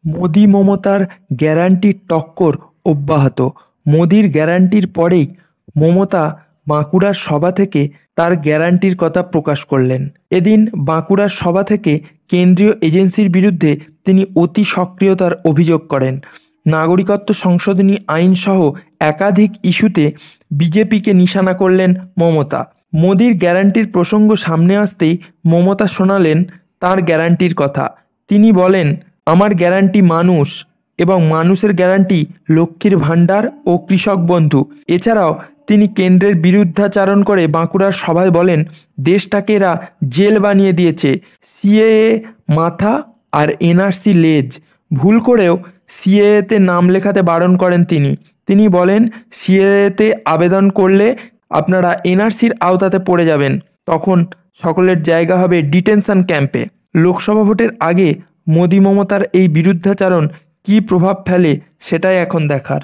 মোদি মমতার গ্যারান্টির টক্কর অব্যাহত। মোদির গ্যারান্টির পরেই মমতা বাঁকুড়ার সভা থেকে তার গ্যারান্টির কথা প্রকাশ করলেন। এদিন বাঁকুড়ার সভা থেকে কেন্দ্রীয় এজেন্সির বিরুদ্ধে তিনি অতি সক্রিয়তার অভিযোগ করেন। নাগরিকত্ব সংশোধনী আইনসহ একাধিক ইস্যুতে বিজেপিকে নিশানা করলেন মমতা। মোদির গ্যারান্টির প্রসঙ্গ সামনে আসতেই মমতা শোনালেন তার গ্যারান্টির কথা। তিনি বলেন, আমার গ্যারান্টি মানুষ এবং মানুষের গ্যারান্টি লক্ষ্মীর ভাণ্ডার ও কৃষক বন্ধু। এছাড়াও তিনি কেন্দ্রের বিরুদ্ধাচারণ করে বাঁকুড়ার সভায় বলেন, দেশটাকে এরা জেল বানিয়ে দিয়েছে, সিএএ মাথা আর এনআরসি লেজ। ভুল করেও সিএএতে নাম লেখাতে বারণ করেন তিনি বলেন, সিএএতে আবেদন করলে আপনারা এনআরসির আওতাতে পড়ে যাবেন, তখন সকলের জায়গা হবে ডিটেনশন ক্যাম্পে। লোকসভা ভোটের আগে মোদি মমতার এই বিরুদ্ধাচারণ কী প্রভাব ফেলে সেটাই এখন দেখার।